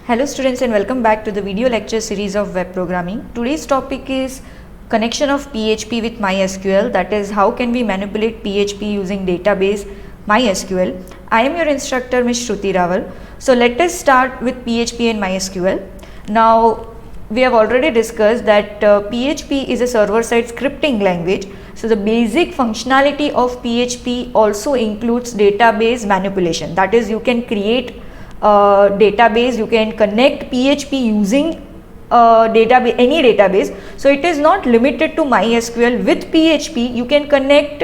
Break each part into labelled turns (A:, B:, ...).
A: Hello students and welcome back to the video lecture series of web programming. Today's topic is connection of PHP with MySQL, that is how can we manipulate PHP using database MySQL. I am your instructor Ms. Shruti Rawal. So let us start with PHP and MySQL. Now we have already discussed that PHP is a server-side scripting language. So the basic functionality of PHP also includes database manipulation, that is you can create database, you can connect PHP using database, any database. So it is not limited to MySQL. With PHP you can connect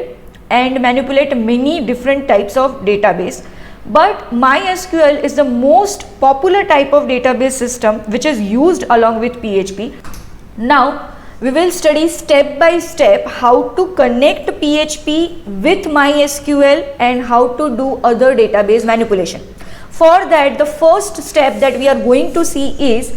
A: and manipulate many different types of database, but MySQL is the most popular type of database system which is used along with PHP. Now we will study step by step how to connect PHP with MySQL and how to do other database manipulation. For that, the first step that we are going to see is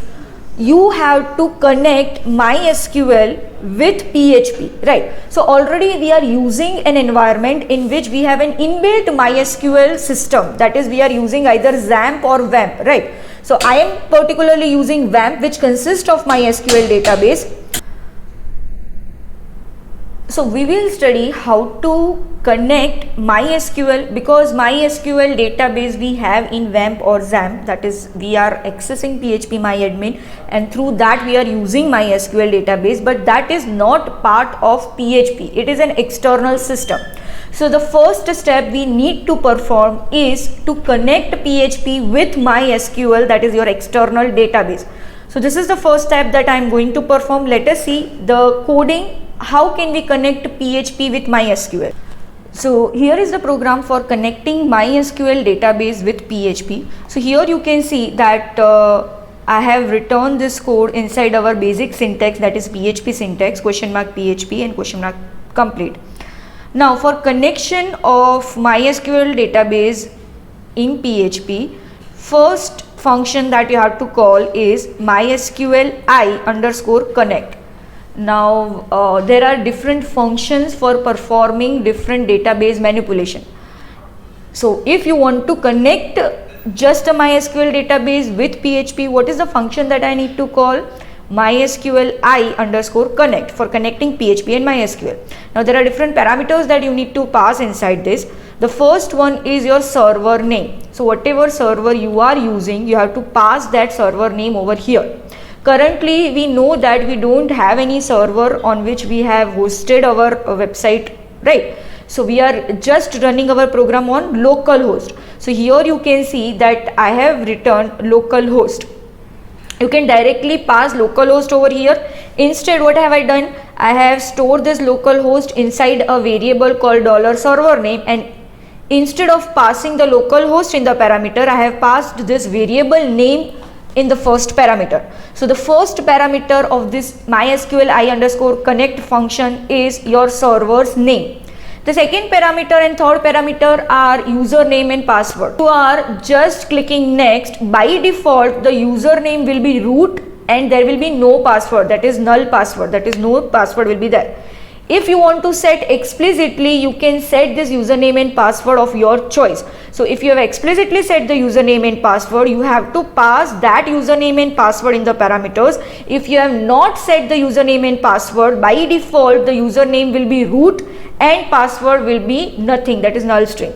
A: you have to connect MySQL with PHP, right? So already we are using an environment in which we have an inbuilt MySQL system, that is we are using either XAMPP or WAMP, right? So I am particularly using WAMP, which consists of MySQL database. So we will study how to connect MySQL, because MySQL database we have in WAMP or XAMPP, that is we are accessing PHPMyAdmin and through that we are using MySQL database, but that is not part of PHP, it is an external system. So the first step we need to perform is to connect PHP with MySQL, that is your external database. So this is the first step that I am going to perform. Let us see the coding. How can we connect PHP with MySQL? So here is the program for connecting MySQL database with PHP. So here you can see that I have written this code inside our basic syntax, that is PHP syntax, $PHP and $complete. Now for connection of MySQL database in PHP, first function that you have to call is MySQL I_connect. Now there are different functions for performing different database manipulation. So if you want to connect just a MySQL database with PHP, what is the function that I need to call? MySQL I_connect for connecting PHP and MySQL. Now there are different parameters that you need to pass inside this. The first one is your server name. So whatever server you are using, you have to pass that server name over here. Currently we know that we don't have any server on which we have hosted our website, right? So we are just running our program on localhost. So here you can see that I have written localhost. You can directly pass localhost over here. Instead, what have I done? I have stored this localhost inside a variable called $server name, and instead of passing the localhost in the parameter, I have passed this variable name in the first parameter. So the first parameter of this MySQL I_connect function is your server's name. The second parameter and third parameter are username and password. You are just clicking next. By default, the username will be root and there will be no password, that is null password, that is no password will be there. If you want to set explicitly, you can set this username and password of your choice. So if you have explicitly set the username and password, you have to pass that username and password in the parameters. If you have not set the username and password, by default the username will be root and password will be nothing, that is null string.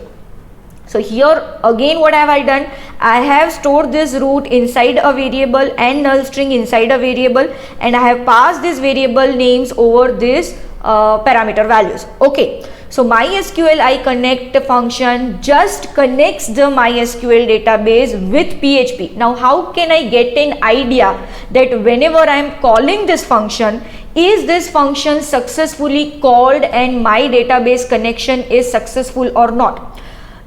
A: So here again what have I done? I have stored this root inside a variable and null string inside a variable, and I have passed these variable names over this parameter values. Okay, so MySQL I_connect function just connects the MySQL database with PHP. Now how can I get an idea that whenever I am calling this function, is this function successfully called and my database connection is successful or not?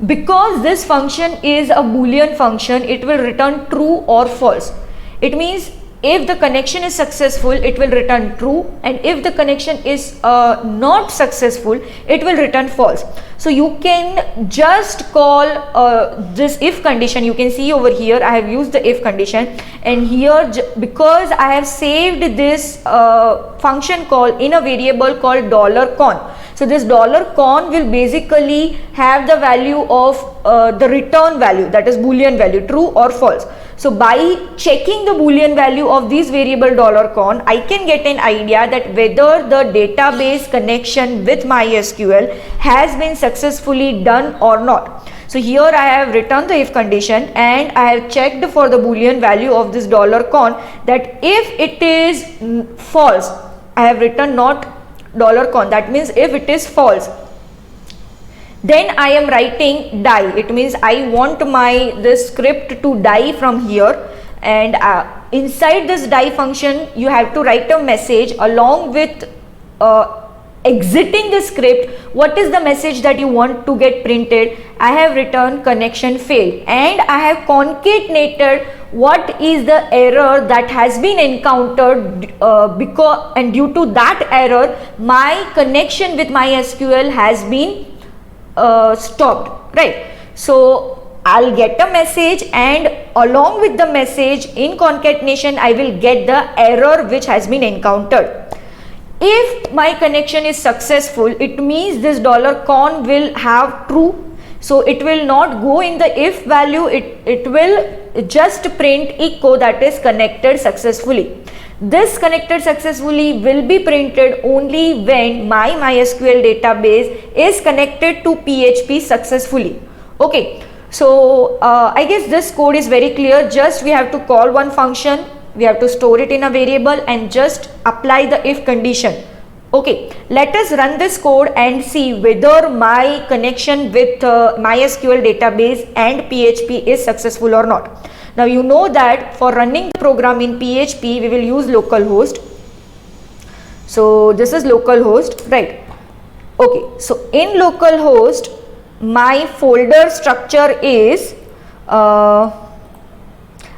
A: Because this function is a boolean function, it will return true or false. It means if the connection is successful, it will return true, and if the connection is not successful, it will return false. So you can just call this if condition. You can see over here I have used the if condition, and here because I have saved this function call in a variable called $con. So this $con will basically have the value of the return value, that is boolean value, true or false. So by checking the boolean value of this variable $con, I can get an idea that whether the database connection with MySQL has been successfully done or not. So here I have written the if condition and I have checked for the boolean value of this $con, that if it is false, I have written not $con, that means if it is false, then I am writing die. It means I want this script to die from here, and inside this die function you have to write a message along with exiting the script. What is the message that you want to get printed? I have written connection failed, and I have concatenated what is the error that has been encountered because, and due to that error my connection with MySQL has been stopped, right? So I'll get a message, and along with the message in concatenation I will get the error which has been encountered. If my connection is successful, it means this $con will have true. So it will not go in the if value, it will just print echo, that is connected successfully. This connected successfully will be printed only when my MySQL database is connected to PHP successfully. Okay, so I guess this code is very clear. Just we have to call one function, we have to store it in a variable and just apply the if condition. Okay, let us run this code and see whether my connection with MySQL database and PHP is successful or not. Now you know that for running the program in PHP we will use localhost. So this is localhost, right? Okay, so in localhost my folder structure is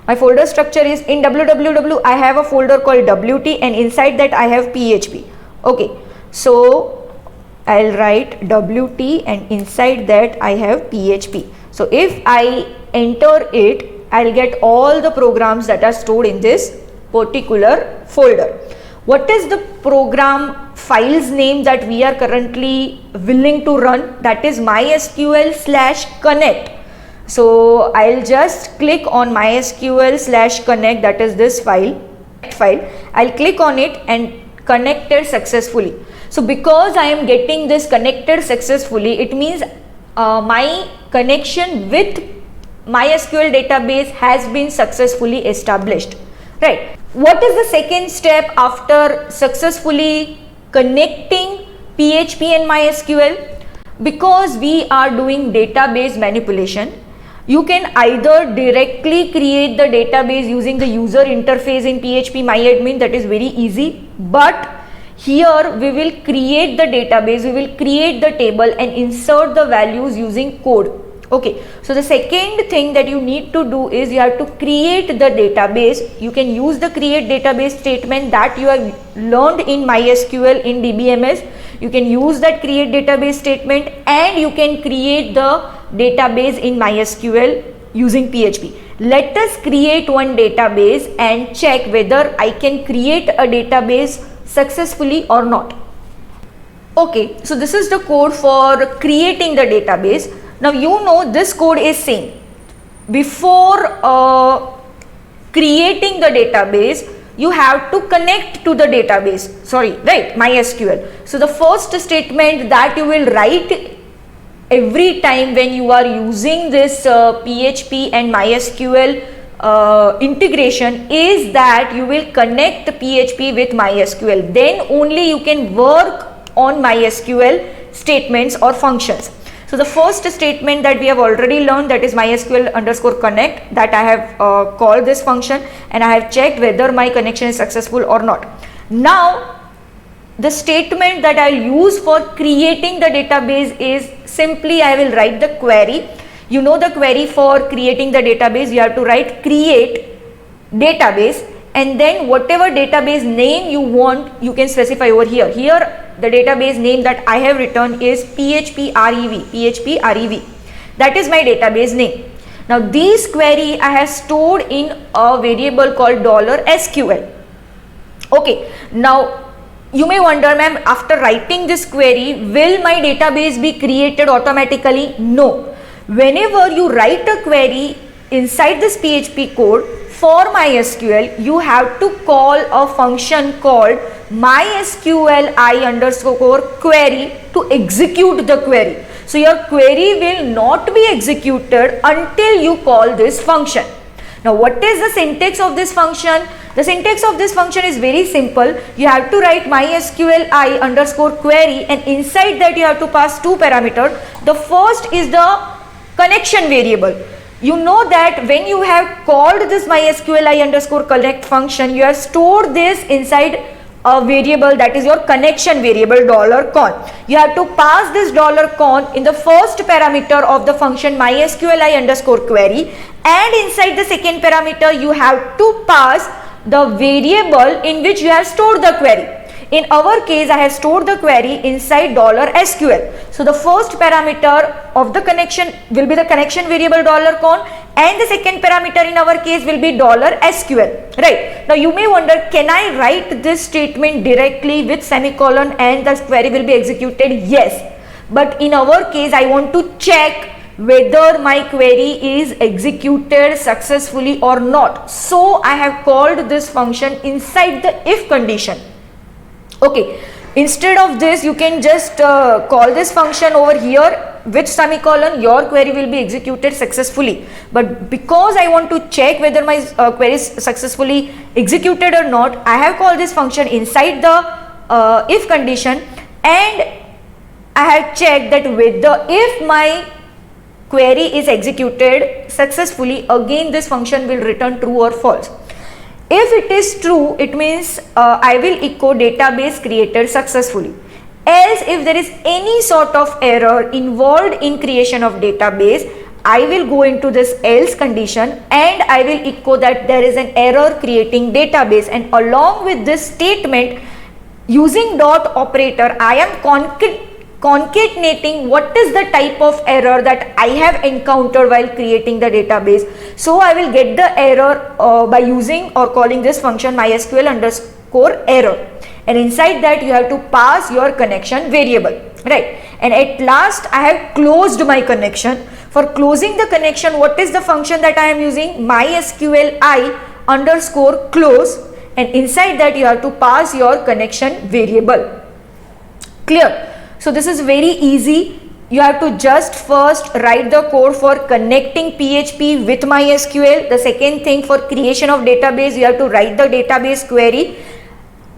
A: in www I have a folder called wt, and inside that I have PHP. Okay, so I'll write wt and inside that I have PHP. So if I enter it, I'll get all the programs that are stored in this particular folder. What is the program file's name that we are currently willing to run? That is MySQL/connect. So I'll just click on MySQL/connect, that is this file. I'll click on it and connected successfully. So because I am getting this connected successfully, it means my connection with MySQL database has been successfully established, right? What is the second step after successfully connecting PHP and MySQL? Because we are doing database manipulation, you can either directly create the database using the user interface in phpMyAdmin, that is very easy, but here we will create the database, we will create the table and insert the values using code. Okay, so the second thing that you need to do is you have to create the database. You can use the create database statement that you have learned in MySQL in DBMS. You can use that create database statement and you can create the database in MySQL using PHP. Let us create one database and check whether I can create a database successfully or not. Okay, so this is the code for creating the database. Now you know this code is same. Before creating the database, you have to connect to the database, right, MySQL. So the first statement that you will write every time when you are using this PHP and MySQL integration is that you will connect PHP with MySQL. Then only you can work on MySQL statements or functions. So the first statement that we have already learned, that is MySQL_connect, that I have called this function and I have checked whether my connection is successful or not. Now the statement that I will use for creating the database is simply I will write the query. You know the query for creating the database, you have to write create database and then whatever database name you want you can specify over here. Here the database name that I have written is phprev. That is my database name. Now this query I have stored in a variable called $SQL. Okay, now You may wonder, ma'am, after writing this query, will my database be created automatically? No. Whenever you write a query inside this PHP code for MySQL, you have to call a function called MySQLi_query to execute the query. So your query will not be executed until you call this function. Now what is the syntax of this function? The syntax of this function is very simple. You have to write MySQLi_query, and inside that you have to pass two parameters. The first is the connection variable. You know that when you have called this MySQLi_connect function, you have stored this inside a variable, that is your connection variable $con. You have to pass this $con in the first parameter of the function MySQLi_query, and inside the second parameter you have to pass the variable in which you have stored the query. In our case, I have stored the query inside $SQL. So the first parameter of the connection will be the connection variable $con, and the second parameter in our case will be $SQL. Right. Now you may wonder, can I write this statement directly with semicolon and the query will be executed? Yes. But in our case, I want to check whether my query is executed successfully or not. So I have called this function inside the if condition. Okay, instead of this, you can just call this function over here with semicolon, your query will be executed successfully. But because I want to check whether my query is successfully executed or not, I have called this function inside the if condition, and I have checked that whether if my query is executed successfully, again this function will return true or false. If it is true, it means I will echo database created successfully. Else, if there is any sort of error involved in creation of database, I will go into this else condition and I will echo that there is an error creating database, and along with this statement, using dot operator, I am concatenating what is the type of error that I have encountered while creating the database. So I will get the error by using or calling this function MySQL_error, and inside that you have to pass your connection variable, right? And at last I have closed my connection. For closing the connection, what is the function that I am using? MySQLi_close, and inside that you have to pass your connection variable. Clear? So this is very easy. You have to just first write the code for connecting PHP with MySQL. The second thing, for creation of database, you have to write the database query.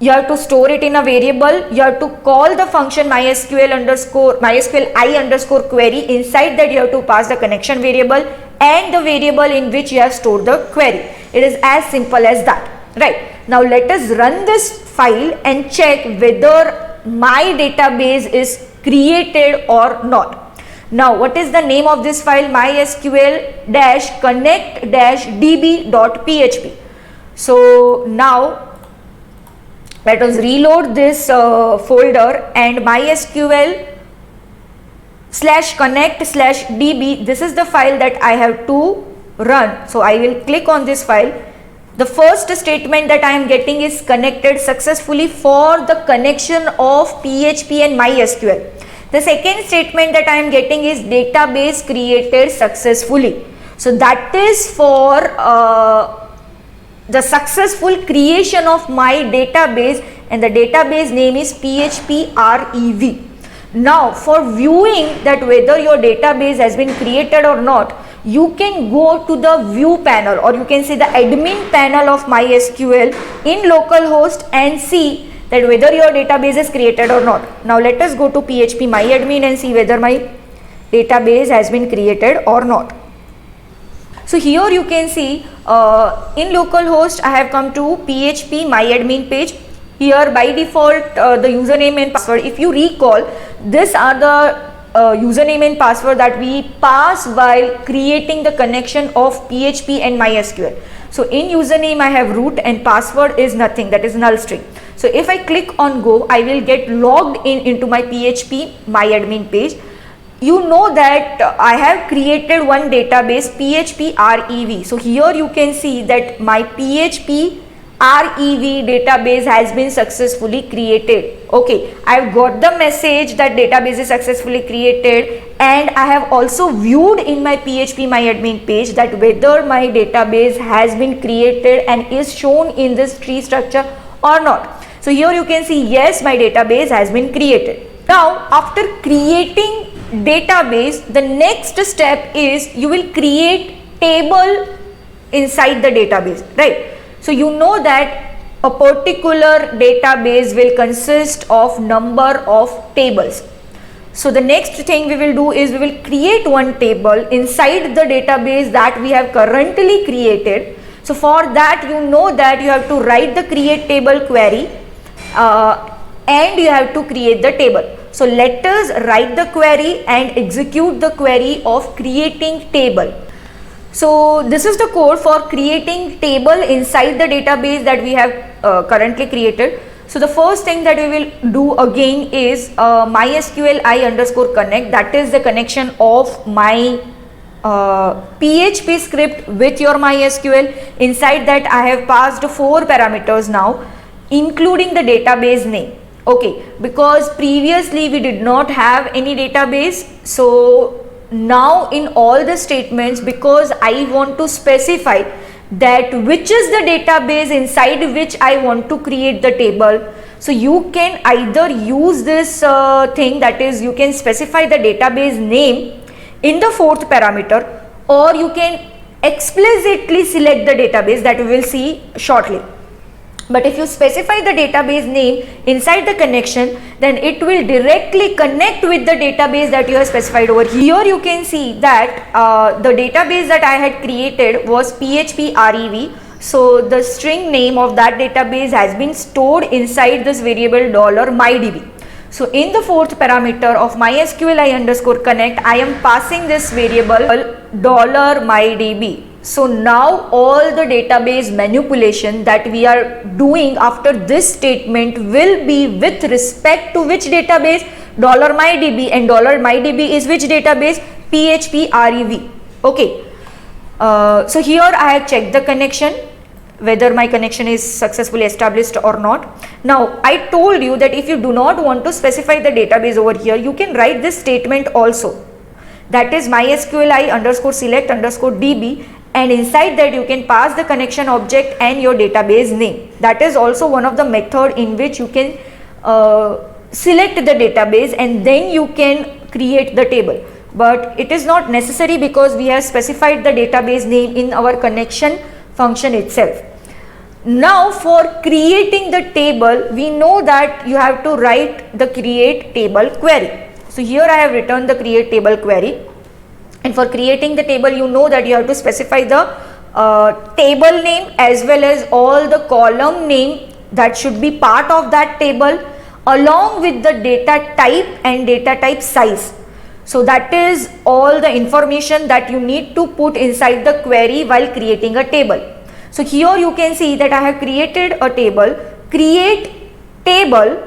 A: You have to store it in a variable. You have to call the function MySQLi_query. Inside that you have to pass the connection variable and the variable in which you have stored the query. It is as simple as that, right? Now let us run this file and check whether my database is created or not. Now what is the name of this file? MySQL-connect-db.php. So now let us reload this folder, and MySQL/connect/db, this is the file that I have to run. So I will click on this file. The first statement that I am getting is connected successfully for the connection of PHP and MySQL. The second statement that I am getting is database created successfully. So that is for the successful creation of my database, and the database name is PHP-REV. Now for viewing that whether your database has been created or not, you can go to the view panel, or you can see the admin panel of MySQL in localhost and see that whether your database is created or not. Now let us go to PHP myadmin and see whether my database has been created or not. So here you can see in localhost I have come to PHP myadmin page. Here by default the username and password, if you recall, these are the username and password that we pass while creating the connection of PHP and MySQL. So in username I have root and password is nothing, that is null string. So if I click on go, I will get logged in into my PHP myadmin page. You know that I have created one database, PHP-REV. So here you can see that my PHP REV database has been successfully created. Okay, I've got the message that database is successfully created, and I have also viewed in my phpMyAdmin page that whether my database has been created and is shown in this tree structure or not. So here you can see, yes, my database has been created. Now after creating database, the next step is you will create table inside the database, right? So you know that a particular database will consist of number of tables. So the next thing we will do is we will create one table inside the database that we have currently created. So for that, you know that you have to write the create table query and you have to create the table. So let us write the query and execute the query of creating table. So this is the code for creating table inside the database that we have currently created. So the first thing that we will do again is MySQL I_connect, that is the connection of my PHP script with your MySQL. Inside that I have passed 4 parameters now, including the database name. Okay, because previously we did not have any database, so now in all the statements, because I want to specify that which is the database inside which I want to create the table, so you can either use this thing, that is you can specify the database name in the 4th parameter, or you can explicitly select the database that we will see shortly. But if you specify the database name inside the connection, then it will directly connect with the database that you have specified over here. You can see that the database that I had created was PHP REV. So the string name of that database has been stored inside this variable $mydb. So in the 4th parameter of MySQL I_connect, I am passing this variable $mydb. So now all the database manipulation that we are doing after this statement will be with respect to which database? $mydb, and $mydb is which database? PHP REV. Okay. So here I have checked the connection, whether my connection is successfully established or not. Now I told you that if you do not want to specify the database over here, you can write this statement also, that is MySQL I_select_db, and inside that you can pass the connection object and your database name. That is also one of the method in which you can select the database and then you can create the table. But it is not necessary because we have specified the database name in our connection function itself. Now for creating the table, we know that you have to write the create table query. So here I have written the create table query. And for creating the table, you know that you have to specify the table name as well as all the column name that should be part of that table, along with the data type and data type size. So that is all the information that you need to put inside the query while creating a table. So here you can see that I have created a table, create table,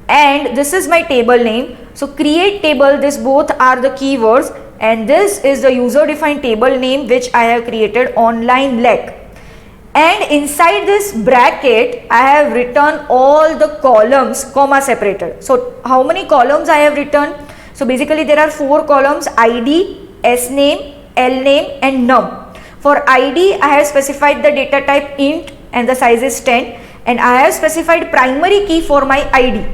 A: and this is my table name. So create table, this both are the keywords, and this is the user defined table name which I have created, online leg. And inside this bracket I have written all the columns comma separated. So how many columns I have written? So basically there are 4 columns: ID, S name, L name and num. For ID I have specified the data type int and the size is 10, and I have specified primary key for my ID.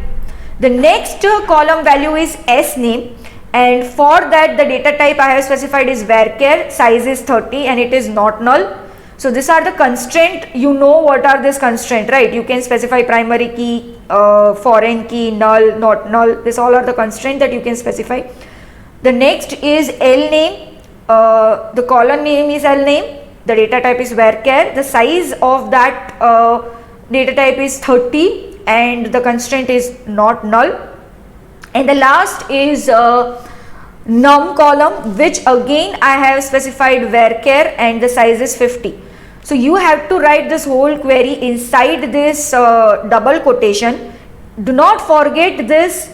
A: The next column value is S name, and for that the data type I have specified is varchar, size is 30 and it is not null. So these are the constraint. You know what are this constraint, right? You can specify primary key, foreign key, null, not null. This all are the constraint that you can specify. The next is L name. The column name is L name. The data type is varchar. The size of that data type is 30 and the constraint is not null. And the last is num column, which again I have specified varchar and the size is 50. So you have to write this whole query inside this double quotation. Do not forget this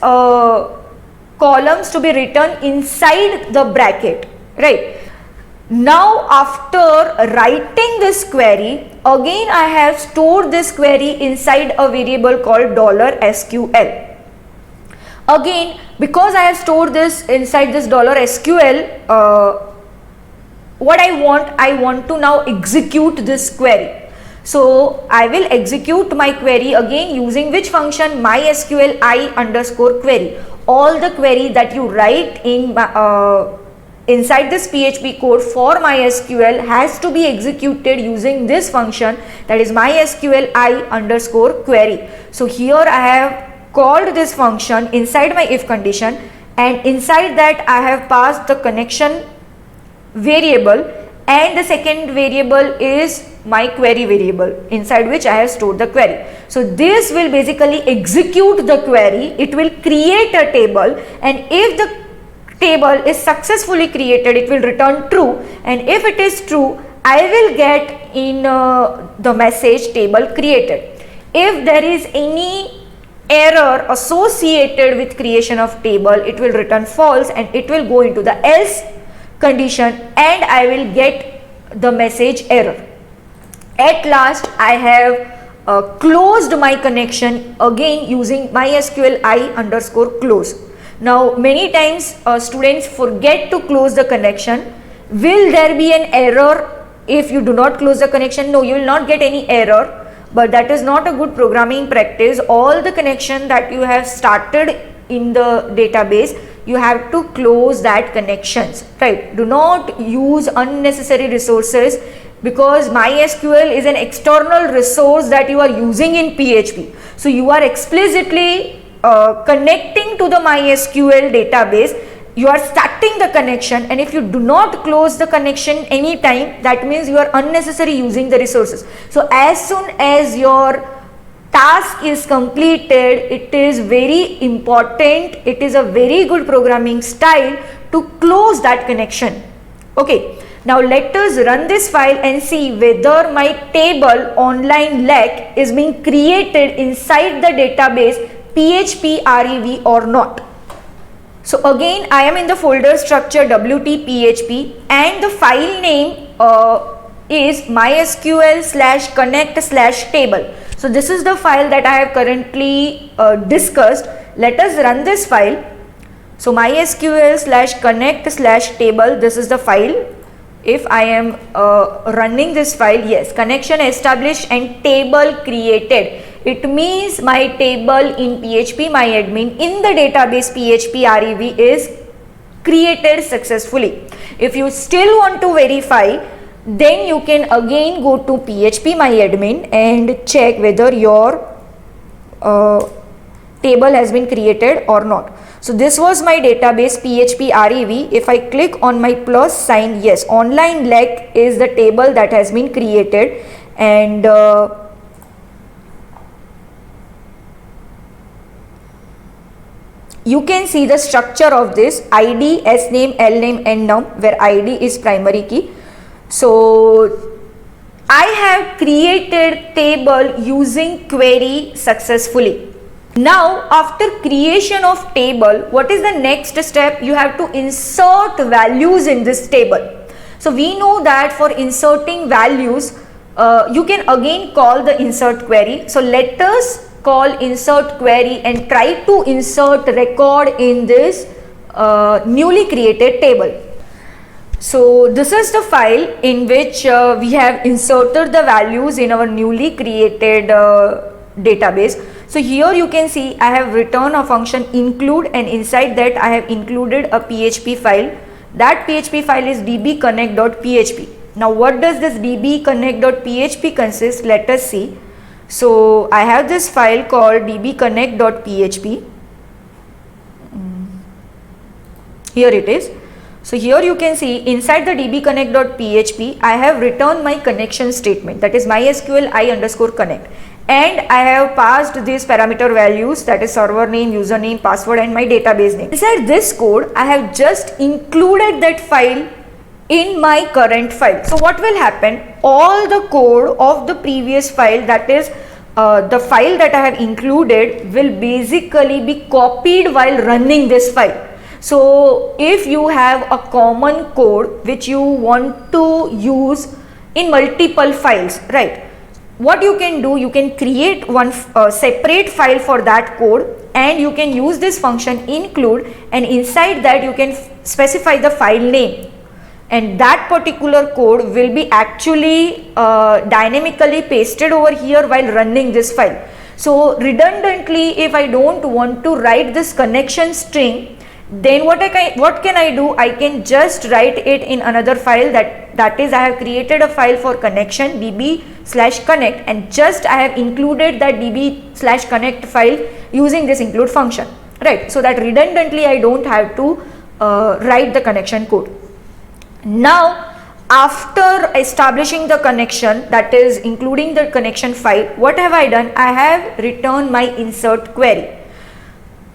A: columns to be written inside the bracket, right? Now after writing this query, again I have stored this query inside a variable called $SQL. Again, because I have stored this inside this $SQL, what I want to now execute this query. So I will execute my query again using which function? MySQL I underscore query. All the query that you write in inside this PHP code for MySQL has to be executed using this function, that is MySQL I underscore query. So here I have called this function inside my if condition, and inside that I have passed the connection variable, and the second variable is my query variable inside which I have stored the query. So this will basically execute the query, it will create a table, and if the table is successfully created, it will return true, and if it is true, I will get in the message table created. If there is any error associated with creation of table, it will return false and it will go into the else condition, and I will get the message error. At last I have closed my connection again using MySQL I underscore close. Now many times students forget to close the connection. Will there be an error if you do not close the connection? No, you will not get any error, but that is not a good programming practice. All the connection that you have started in the database, you have to close that connections, right? Do not use unnecessary resources, because MySQL is an external resource that you are using in PHP. So you are explicitly connecting to the MySQL database, you are starting the connection, and if you do not close the connection anytime, that means you are unnecessary using the resources. So as soon as your task is completed, it is very important, it is a very good programming style to close that connection. Okay, now let us run this file and see whether my table online lec is being created inside the database PHP REV or not. So again I am in the folder structure wt.php, and the file name is mysql/connect/table. So this is the file that I have currently discussed. Let us run this file. So mysql/connect/table, this is the file. If I am running this file, yes, connection established and table created. It means my table in phpMyAdmin in the database PHP REV is created successfully. If you still want to verify, then you can again go to phpMyAdmin and check whether your table has been created or not. So this was my database PHP REV. If I click on my plus sign, yes, online lec is the table that has been created, and you can see the structure of this: ID, sname, lname and num, where ID is primary key. So I have created table using query successfully. Now after creation of table, what is the next step? You have to insert values in this table. So we know that for inserting values, you can again call the insert query. So let us call insert query and try to insert record in this newly created table. So this is the file in which we have inserted the values in our newly created database. So here you can see I have written a function include, and inside that I have included a PHP file. That PHP file is dbconnect.php. Now what does this dbconnect.php consist? Let us see. So I have this file called dbconnect.php. Here it is. So here you can see inside the dbconnect.php I have written my connection statement, that is MySQL I underscore connect, and I have passed these parameter values, that is server name, username, password and my database name. Inside this code I have just included that file in my current file. So what will happen? All the code of the previous file, that is the file that I have included, will basically be copied while running this file. So if you have a common code which you want to use in multiple files, right, what you can do, you can create one separate file for that code, and you can use this function include, and inside that you can specify the file name, and that particular code will be actually dynamically pasted over here while running this file. So redundantly, if I don't want to write this connection string, then what can I do? I can just write it in another file, that is, I have created a file for connection db/connect, and just I have included that db/connect file using this include function, right? So that redundantly I don't have to write the connection code. Now after establishing the connection, that is including the connection file, what have I done? I have returned my insert query.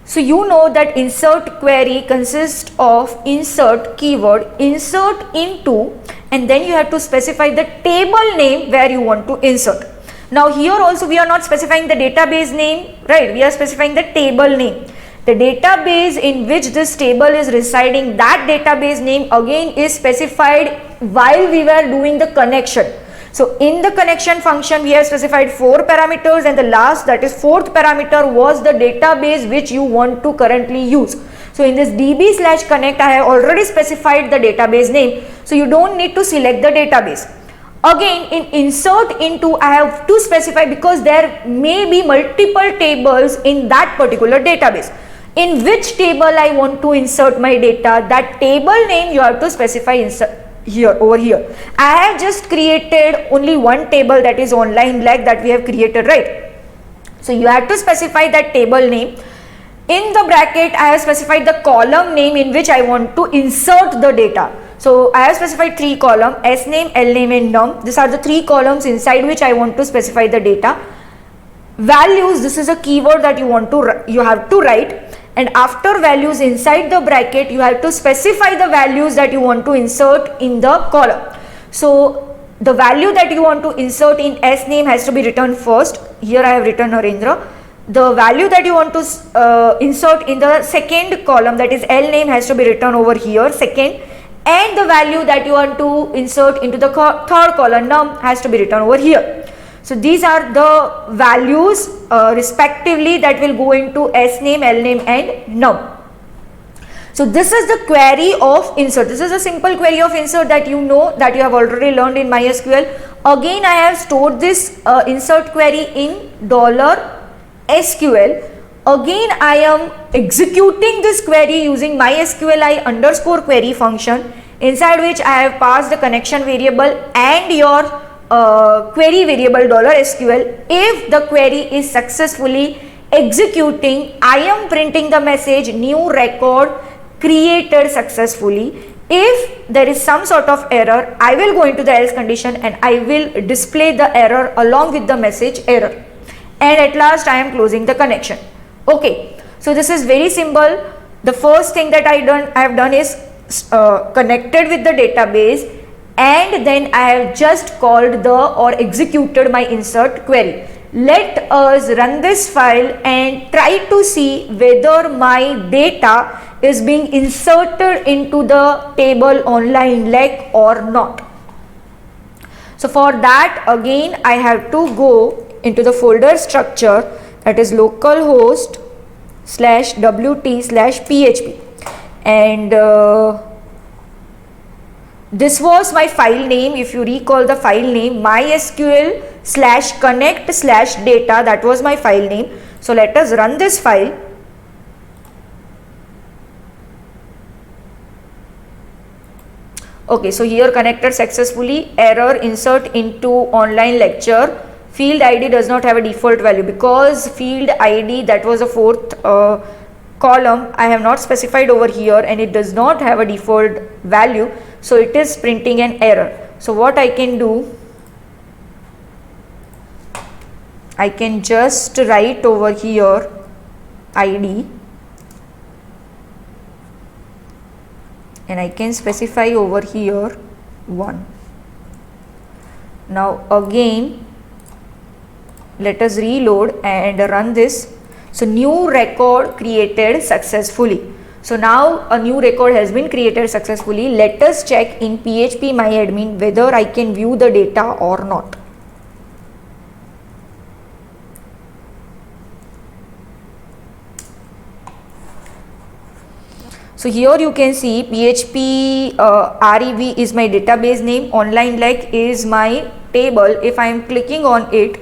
A: So you know that insert query consists of insert keyword, insert into, and then you have to specify the table name where you want to insert. Now here also we are not specifying the database name, right? We are specifying the table name. The database in which this table is residing, that database name again is specified while we were doing the connection. So in the connection function we have specified 4 parameters, and the last, that is 4th parameter, was the database which you want to currently use. So in this db/connect I have already specified the database name, so you don't need to select the database. Again in insert into I have to specify, because there may be multiple tables in that particular database. In which table I want to insert my data, that table name you have to specify over here. I have just created only one table, that is online leg, that we have created, right? So you have to specify that table name. In the bracket I have specified the column name in which I want to insert the data. So I have specified 3 columns, S name, L name and num. These are the 3 columns inside which I want to specify the data. Values, this is a keyword that you have to write, and after values inside the bracket you have to specify the values that you want to insert in the column. So the value that you want to insert in S name has to be written first. Here I have written Narendra. The value that you want to insert in the second column, that is L name, has to be written over here second, and the value that you want to insert into the third column, num, has to be written over here. So these are the values respectively that will go into S name, L name and num. So this is the query of insert. This is a simple query of insert that you know, that you have already learned in MySQL. Again I have stored this insert query in $SQL. Again I am executing this query using MySQLi underscore query function, inside which I have passed the connection variable and your query variable $SQL. If the query is successfully executing, I am printing the message new record created successfully. If there is some sort of error, I will go into the else condition and I will display the error along with the message error, and at last I am closing the connection. Okay, so this is very simple. The first thing that I have done is connected with the database, and then I have just called or executed my insert query. Let us run this file and try to see whether my data is being inserted into the table online leg or not. So for that, again I have to go into the folder structure, that is localhost /wt/php, and this was my file name. If you recall the file name, mysql/connect/data, that was my file name. So let us run this file. Okay, so here connected successfully, error, insert into online lecture, field ID does not have a default value, because field ID, that was the 4th column, I have not specified over here, and it does not have a default value, so it is printing an error. So what I can do, I can just write over here ID, and I can specify over here 1. Now again let us reload and run this. So new record created successfully. So now a new record has been created successfully. Let us check in PHP MyAdmin whether I can view the data or not. So here you can see PHP REV is my database name, online leg is my table. If I am clicking on it,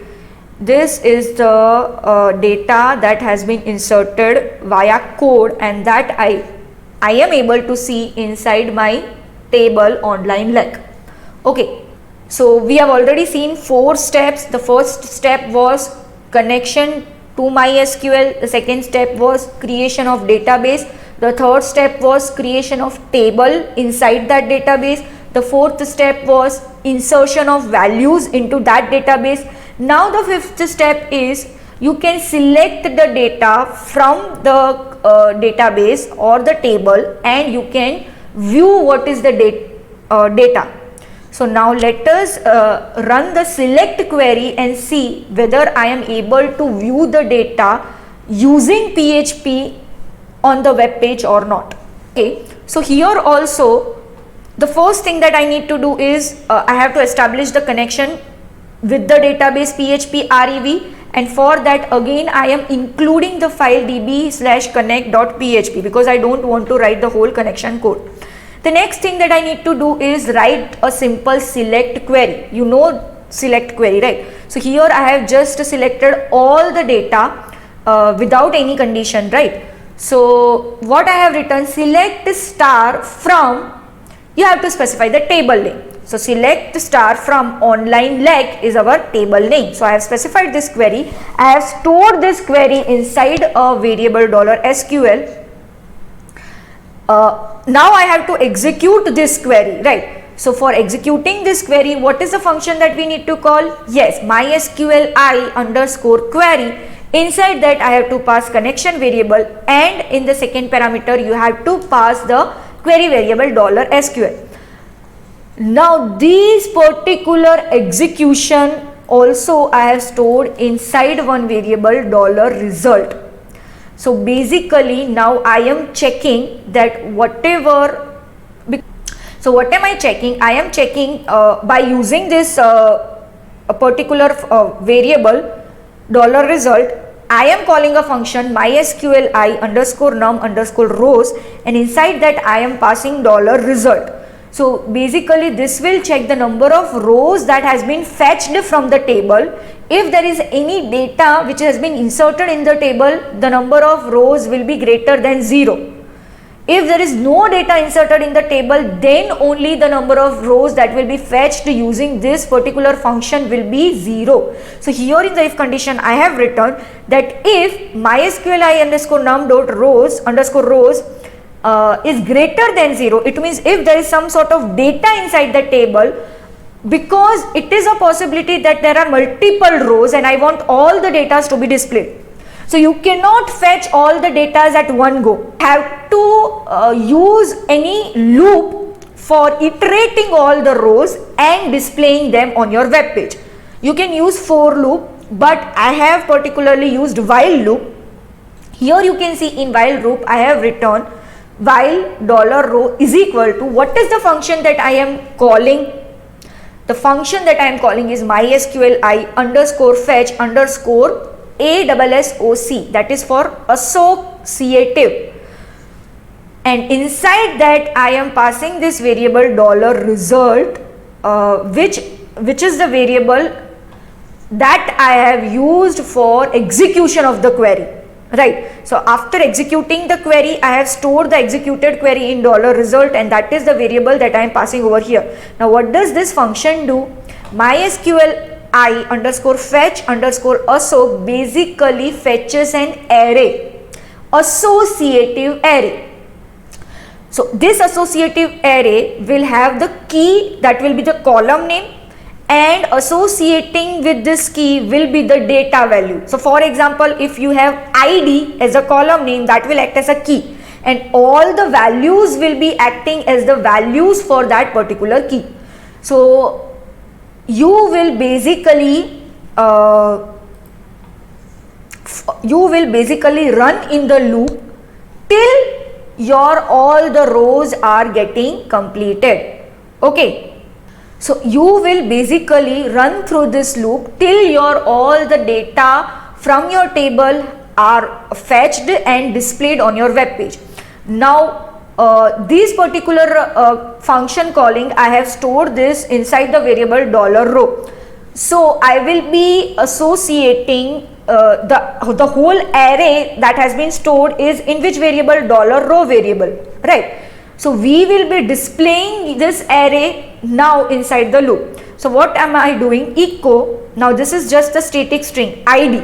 A: this is the data that has been inserted via code, and that I am able to see inside my table online leg. Okay, so we have already seen 4 steps. The first step was connection to MySQL. The second step was creation of database. The third step was creation of table inside that database. The fourth step was insertion of values into that database. Now the fifth step is you can select the data from the database or the table, and you can view what is the data. So now let us run the select query and see whether I am able to view the data using PHP on the web page or not. Okay, so here also the first thing that I need to do is I have to establish the connection with the database PHP REV, and for that again I am including the file db/connect.php because I don't want to write the whole connection code. The next thing that I need to do is write a simple select query. You know select query, right? So here I have just selected all the data without any condition, right? So what I have written, select star from, you have to specify the table name. So select star from online leg is our table name. So I have specified this query. I have stored this query inside a variable $SQL. Now I have to execute this query, right? So for executing this query, what is the function that we need to call? Yes, MySQL I_query. Inside that I have to pass connection variable, and in the second parameter you have to pass the query variable $SQL. Now this particular execution also I have stored inside one variable $result. So basically now I am checking that whatever, so what am I checking? I am checking by using this a particular variable $result. I am calling a function MySQL I_num_rows, and inside that I am passing $result. So basically this will check the number of rows that has been fetched from the table. If there is any data which has been inserted in the table, the number of rows will be greater than 0. If there is no data inserted in the table, then only the number of rows that will be fetched using this particular function will be 0. So here in the if condition I have written that if MySQL I_num.rows is greater than 0, it means if there is some sort of data inside the table, because it is a possibility that there are multiple rows and I want all the data to be displayed. So you cannot fetch all the data at one go. Have to use any loop for iterating all the rows and displaying them on your web page. You can use for loop, but I have particularly used while loop. Here you can see in while loop I have written while $row is equal to, what is the function that I am calling? The function that I am calling is MySQL I_fetch_ ASSOC, that is for associative, and inside that I am passing this variable $result, which is the variable that I have used for execution of the query, right? So after executing the query, I have stored the executed query in $result, and that is the variable that I am passing over here. Now what does this function do? MySQL I_fetch_assoc basically fetches an array, associative array. So this associative array will have the key that will be the column name, and associating with this key will be the data value. So for example, if you have ID as a column name, that will act as a key, and all the values will be acting as the values for that particular key. So you will basically run in the loop till your all the rows are getting completed. Okay, so you will basically run through this loop till your all the data from your table are fetched and displayed on your web page. Now this particular function calling, I have stored this inside the variable $row. So I will be associating the whole array that has been stored is in which variable? $row variable, right? So we will be displaying this array now inside the loop. So what am I doing? Echo, now this is just a static string id.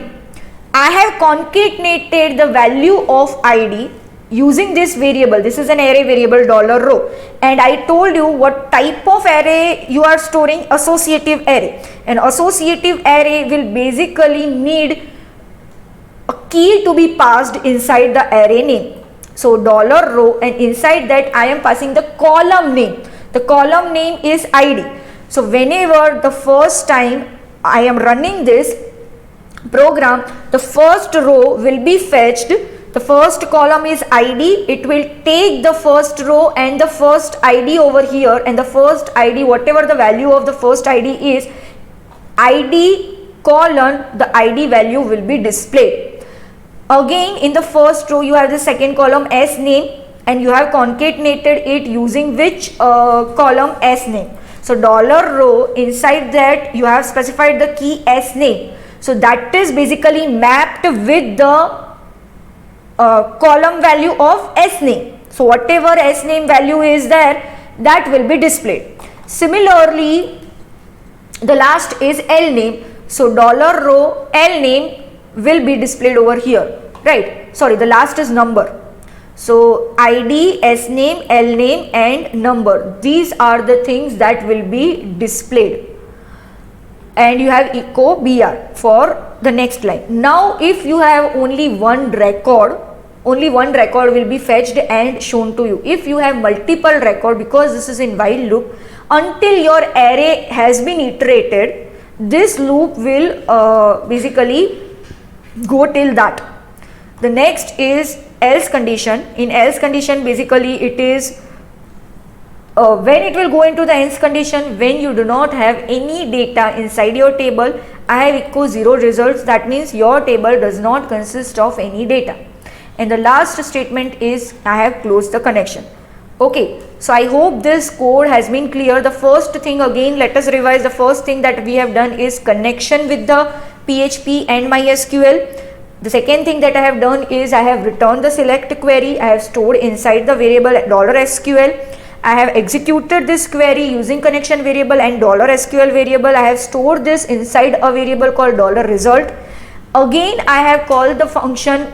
A: I have concatenated the value of id using this variable. This is an array variable $row, and I told you what type of array you are storing, associative array. An associative array will basically need a key to be passed inside the array name. So $row, and inside that I am passing the column name. The column name is id. So whenever the first time I am running this program, the first row will be fetched. The first column is id. It will take the first row and the first id over here, and the first id, whatever the value of the first id is, id colon the id value will be displayed. Again, in the first row you have the second column s name, and you have concatenated it using which column? S name. So $row, inside that you have specified the key s name. So that is basically mapped with the column value of s name. So whatever s name value is there, that will be displayed. Similarly, the last is l name. So $row l name will be displayed over here, right? Sorry, the last is number. So id, s name, l name and number, these are the things that will be displayed. And you have echo br for the next line. Now if you have only one record will be fetched and shown to you. If you have multiple record, because this is in while loop, until your array has been iterated, this loop will basically go till that. The next is else condition. In else condition, basically it is when it will go into the else condition, when you do not have any data inside your table. I have echo 0 results, that means your table does not consist of any data. And the last statement is I have closed the connection. Okay, so I hope this code has been clear. The first thing, again let us revise. The first thing that we have done is connection with the PHP and MySQL. The second thing that I have done is I have returned the select query. I have stored inside the variable $SQL. I have executed this query using connection variable and $SQL variable. I have stored this inside a variable called $result. Again, I have called the function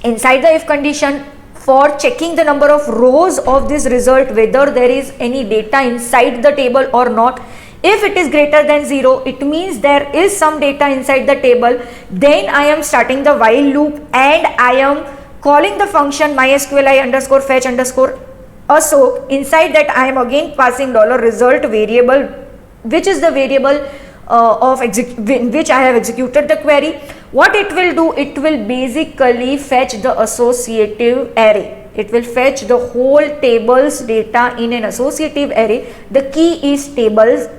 A: inside the if condition for checking the number of rows of this result, whether there is any data inside the table or not. If it is greater than 0, it means there is some data inside the table. Then I am starting the while loop and I am calling the function mysqli underscore fetch underscore assoc. Inside that I am again passing $result variable, which is the variable in which I have executed the query. What it will do, it will basically fetch the associative array. It will fetch the whole table's data in an associative array. The key is tables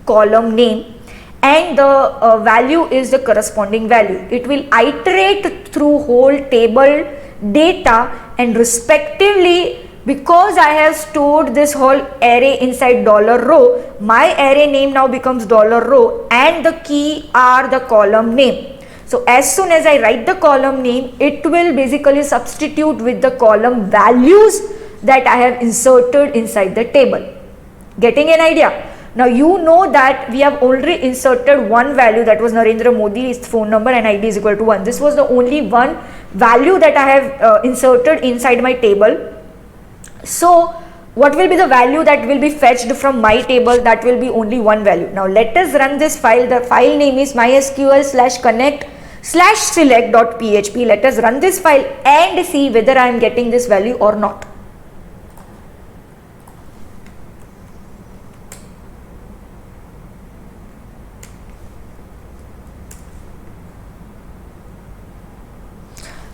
A: column name and the value is the corresponding value. It will iterate through whole table data, and respectively, because I have stored this whole array inside $row, my array name now becomes $row and the key are the column name. So as soon as I write the column name, it will basically substitute with the column values that I have inserted inside the table. Getting an idea? Now you know that we have already inserted one value, that was Narendra Modi's phone number and ID is equal to 1. This was the only one value that I have inserted inside my table. So what will be the value that will be fetched from my table? That will be only one value. Now let us run this file. The file name is mysql/connect/select.php. Let us run this file and see whether I am getting this value or not.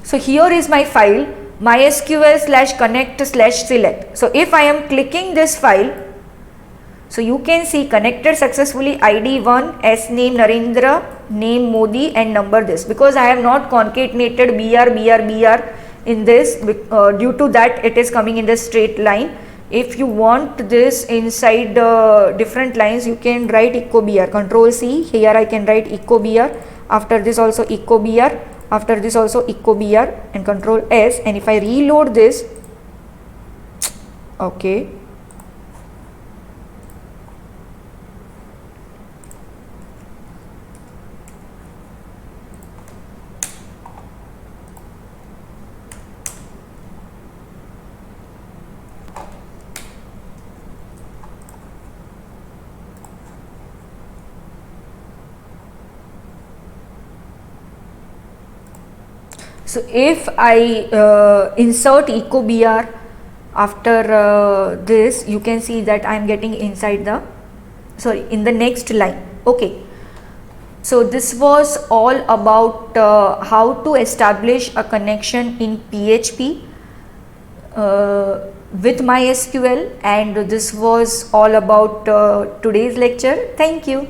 A: So here is my file. mysql slash connect slash select. So if I am clicking this file, so you can see connected successfully, ID 1, S name Narendra, name Modi and number this, because I have not concatenated BR in this, due to that it is coming in the straight line. If you want this inside different lines, you can write echo BR, control C, here I can write echo BR, after this also echo BR, after this also echo BR and control S, and if I reload this, okay, so if I insert echo BR after this, you can see that I am getting inside the, sorry, in the next line. Okay, so this was all about how to establish a connection in PHP with MySQL, and this was all about today's lecture. Thank you.